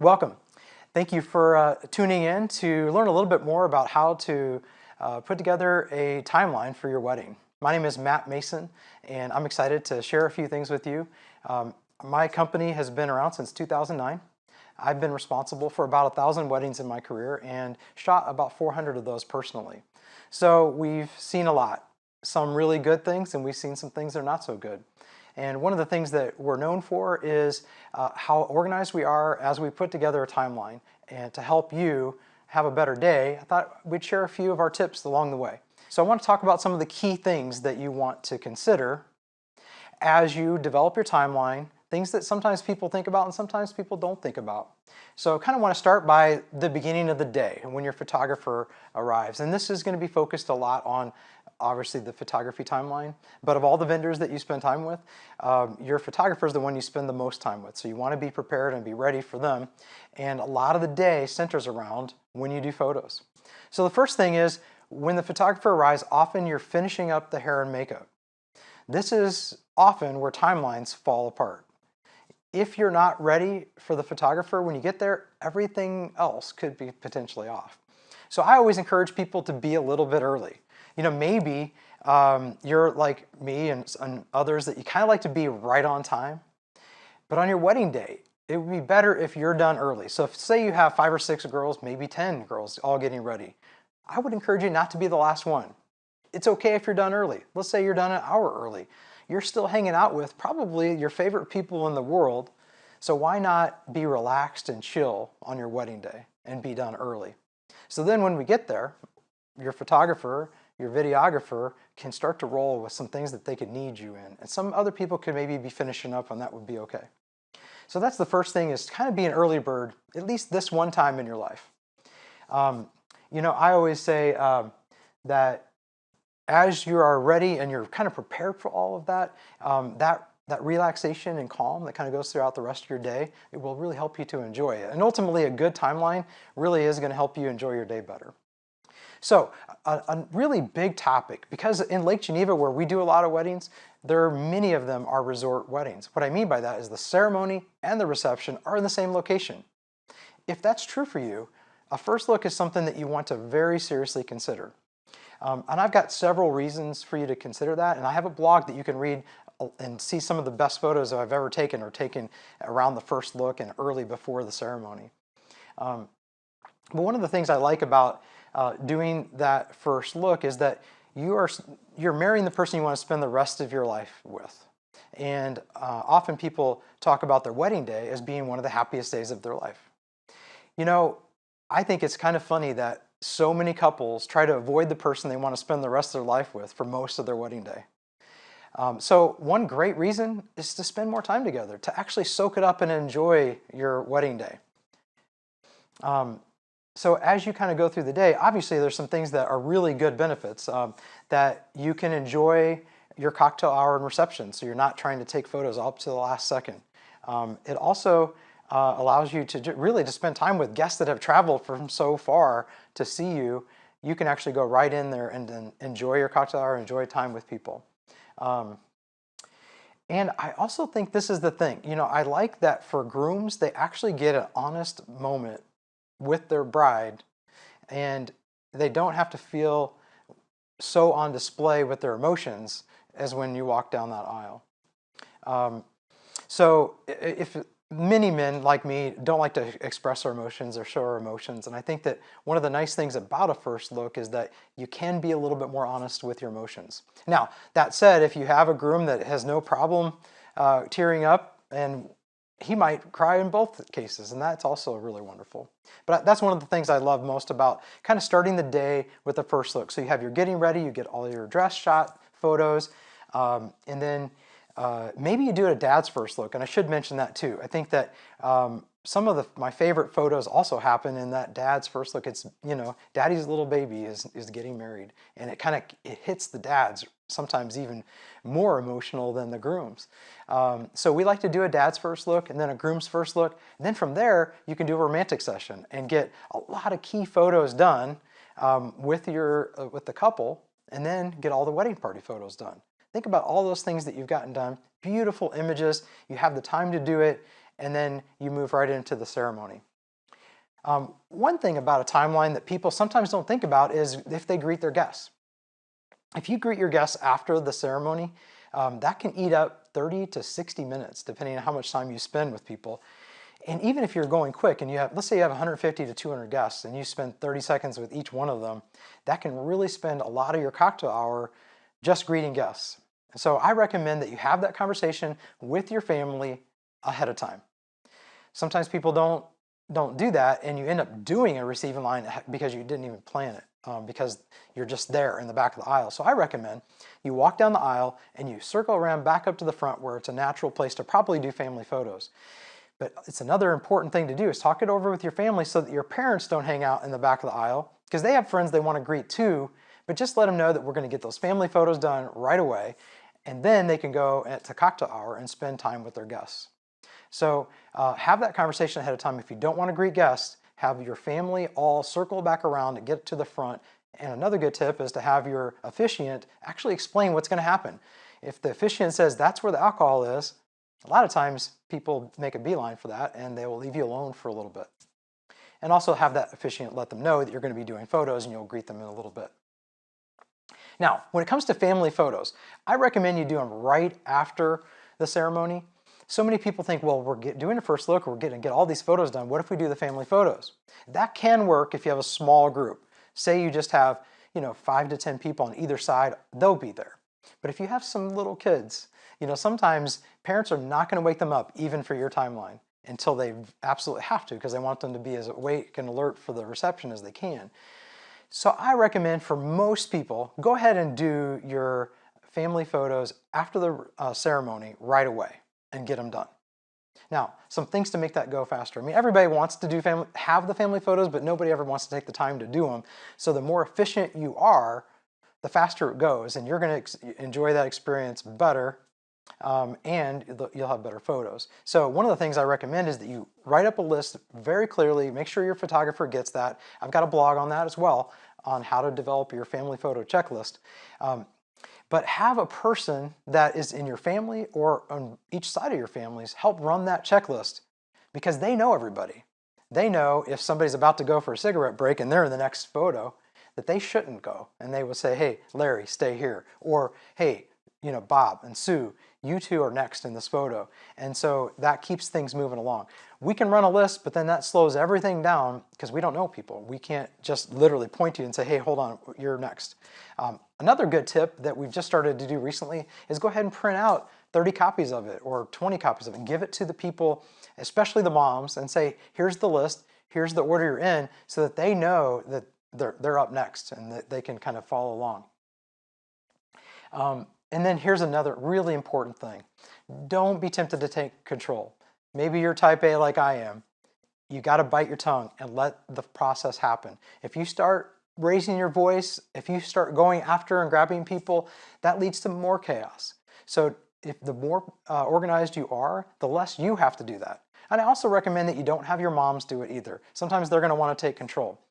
Welcome. Thank you for tuning in to learn a little bit more about how to put together a timeline for your wedding. My name is Matt Mason, and I'm excited to share a few things with you. My company has been around since 2009. I've been responsible for about 1,000 weddings in my career and shot about 400 of those personally. So we've seen a lot, some really good things, and we've seen some things that are not so good. And one of the things that we're known for is how organized we are as we put together a timeline. And to help you have a better day, I thought we'd share a few of our tips along the way. So I want to talk about some of the key things that you want to consider as you develop your timeline, things that sometimes people think about and sometimes people don't think about. So I kind of want to start by the beginning of the day when your photographer arrives. And this is going to be focused a lot on obviously the photography timeline, but of all the vendors that you spend time with, your photographer is the one you spend the most time with. So you want to be prepared and be ready for them. And a lot of the day centers around when you do photos. So the first thing is when the photographer arrives, often you're finishing up the hair and makeup. This is often where timelines fall apart. If you're not ready for the photographer when you get there, everything else could be potentially off. So I always encourage people to be a little bit early. You know, maybe you're like me and others that you kind of like to be right on time. But on your wedding day, it would be better if you're done early. So if, say you have 5 or 6 girls, maybe 10 girls all getting ready, I would encourage you not to be the last one. It's okay if you're done early. Let's say you're done an hour early. You're still hanging out with probably your favorite people in the world. So why not be relaxed and chill on your wedding day and be done early? So then when we get there, your photographer, your videographer can start to roll with some things that they could need you in. And some other people could maybe be finishing up and that would be okay. So that's the first thing, is kind of be an early bird, at least this one time in your life. You know, I always say that as you are ready and you're kind of prepared for all of that, that relaxation and calm that kind of goes throughout the rest of your day, it will really help you to enjoy it. And ultimately, a good timeline really is going to help you enjoy your day better. So a really big topic, because in Lake Geneva, where we do a lot of weddings, many of them are resort weddings. What I mean by that is the ceremony and the reception are in the same location. If that's true for you, a first look is something that you want to very seriously consider. And I've got several reasons for you to consider that, and I have a blog that you can read and see some of the best photos that I've ever taken or taken around the first look and early before the ceremony. But one of the things I like about doing that first look is that you're marrying the person you want to spend the rest of your life with. And often people talk about their wedding day as being one of the happiest days of their life. You know, I think it's kind of funny that so many couples try to avoid the person they want to spend the rest of their life with for most of their wedding day. So one great reason is to spend more time together, to actually soak it up and enjoy your wedding day. So as you kind of go through the day, obviously there's some things that are really good benefits, that you can enjoy your cocktail hour and reception, so you're not trying to take photos up to the last second. It also allows you to really to spend time with guests that have traveled from so far to see you. You can actually go right in there and enjoy your cocktail hour, enjoy time with people. And I also think this is the thing, you know, I like that for grooms, they actually get an honest moment with their bride, and they don't have to feel so on display with their emotions as when you walk down that aisle. So if many men like me don't like to express our emotions or show our emotions, and I think that one of the nice things about a first look is that you can be a little bit more honest with your emotions. Now, that said, if you have a groom that has no problem tearing up, and he might cry in both cases, and that's also really wonderful. But that's one of the things I love most about kind of starting the day with the first look. So you have your getting ready, you get all your dress shot photos, and then maybe you do a dad's first look, and I should mention that too. I think that some of my favorite photos also happen in that dad's first look. It's, you know, daddy's little baby is getting married, and it hits the dads sometimes even more emotional than the groom's. So we like to do a dad's first look and then a groom's first look. And then from there, you can do a romantic session and get a lot of key photos done with the couple, and then get all the wedding party photos done. Think about all those things that you've gotten done, beautiful images, you have the time to do it, and then you move right into the ceremony. One thing about a timeline that people sometimes don't think about is if they greet their guests. If you greet your guests after the ceremony, that can eat up 30 to 60 minutes, depending on how much time you spend with people. And even if you're going quick and let's say you have 150 to 200 guests and you spend 30 seconds with each one of them, that can really spend a lot of your cocktail hour just greeting guests. So I recommend that you have that conversation with your family ahead of time. Sometimes people don't do that, and you end up doing a receiving line because you didn't even plan it, because you're just there in the back of the aisle. So I recommend you walk down the aisle and you circle around back up to the front where it's a natural place to probably do family photos. But it's another important thing to do is talk it over with your family so that your parents don't hang out in the back of the aisle, because they have friends they want to greet too, but just let them know that we're going to get those family photos done right away, and then they can go to cocktail hour and spend time with their guests. So have that conversation ahead of time. If you don't want to greet guests, have your family all circle back around and get to the front. And another good tip is to have your officiant actually explain what's going to happen. If the officiant says that's where the alcohol is, a lot of times people make a beeline for that and they will leave you alone for a little bit. And also have that officiant let them know that you're going to be doing photos and you'll greet them in a little bit. Now, when it comes to family photos, I recommend you do them right after the ceremony. So many people think, well, we're doing a first look, we're going to get all these photos done. What if we do the family photos? That can work if you have a small group. Say you just have, 5 to 10 people on either side, they'll be there. But if you have some little kids, sometimes parents are not going to wake them up even for your timeline until they absolutely have to, because they want them to be as awake and alert for the reception as they can. So I recommend for most people, go ahead and do your family photos after the ceremony right away and get them done. Now, some things to make that go faster. I mean, everybody wants to have the family photos, but nobody ever wants to take the time to do them. So the more efficient you are, the faster it goes, and you're going to enjoy that experience better, and you'll have better photos. So one of the things I recommend is that you write up a list very clearly, make sure your photographer gets that. I've got a blog on that as well, on how to develop your family photo checklist. But have a person that is in your family or on each side of your families help run that checklist, because they know everybody. They know if somebody's about to go for a cigarette break and they're in the next photo, that they shouldn't go. And they will say, hey, Larry, stay here. Or, hey, Bob and Sue, you two are next in this photo. And so that keeps things moving along. We can run a list, but then that slows everything down because we don't know people. We can't just literally point to you and say, hey, hold on, you're next. Another good tip that we've just started to do recently is go ahead and print out 30 copies of it or 20 copies of it and give it to the people, especially the moms, and say, here's the list, here's the order you're in, so that they know that they're up next and that they can kind of follow along. And then here's another really important thing. Don't be tempted to take control. Maybe you're type A like I am. You got to bite your tongue and let the process happen. If you start raising your voice, if you start going after and grabbing people, that leads to more chaos. So if the more organized you are, the less you have to do that. And I also recommend that you don't have your moms do it either. Sometimes they're going to want to take control.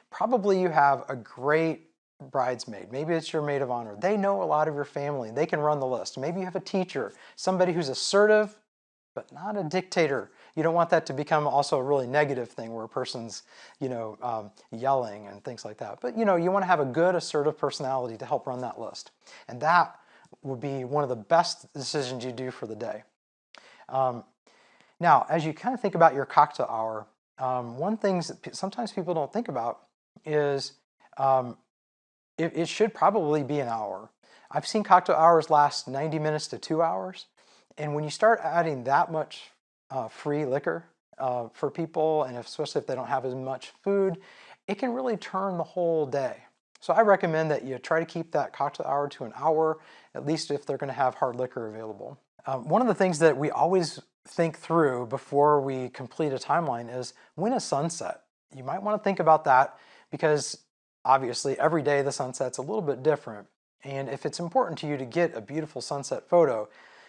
Probably you have a great bridesmaid. Maybe it's your maid of honor. They know a lot of your family. They can run the list. Maybe you have a teacher, somebody who's assertive, but not a dictator. You don't want that to become also a really negative thing where a person's, yelling and things like that. But, you want to have a good assertive personality to help run that list. And that would be one of the best decisions you do for the day. Now, as you kind of think about your cocktail hour, one thing that sometimes people don't think about is it should probably be an hour. I've seen cocktail hours last 90 minutes to 2 hours. And when you start adding that much free liquor for people, and especially if they don't have as much food, it can really turn the whole day. So I recommend that you try to keep that cocktail hour to an hour, at least if they're going to have hard liquor available. One of the things that we always think through before we complete a timeline is when is sunset? You might want to think about that, because obviously every day the sunset's a little bit different. And if it's important to you to get a beautiful sunset photo,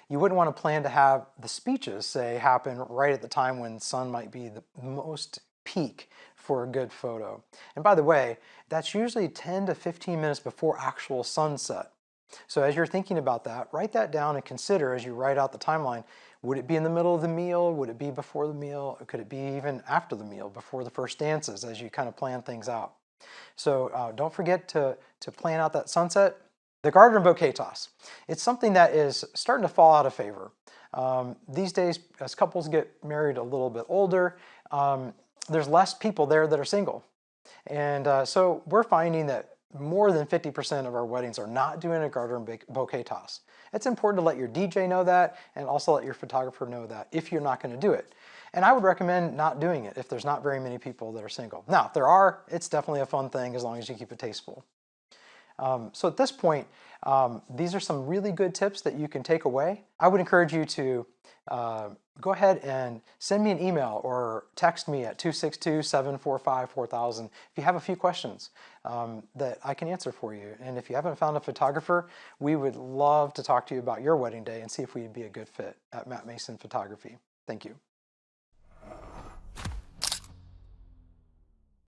you wouldn't want to plan to have the speeches, say, happen right at the time when the sun might be the most peak for a good photo. And by the way, that's usually 10 to 15 minutes before actual sunset. So as you're thinking about that, write that down and consider as you write out the timeline, Would it be in the middle of the meal? Would it be before the meal? Or could it be even after the meal, before the first dances, as you kind of plan things out? So don't forget to plan out that sunset. The garter and bouquet toss. It's something that is starting to fall out of favor. These days, as couples get married a little bit older, there's less people there that are single. And so we're finding that more than 50% of our weddings are not doing a garter and bouquet toss. It's important to let your DJ know that, and also let your photographer know that if you're not going to do it. And I would recommend not doing it if there's not very many people that are single. Now, if there are, it's definitely a fun thing as long as you keep it tasteful. So at this point, these are some really good tips that you can take away. I would encourage you to go ahead and send me an email or text me at 262-745-4000 if you have a few questions that I can answer for you. And if you haven't found a photographer, we would love to talk to you about your wedding day and see if we'd be a good fit at Matt Mason Photography. Thank you.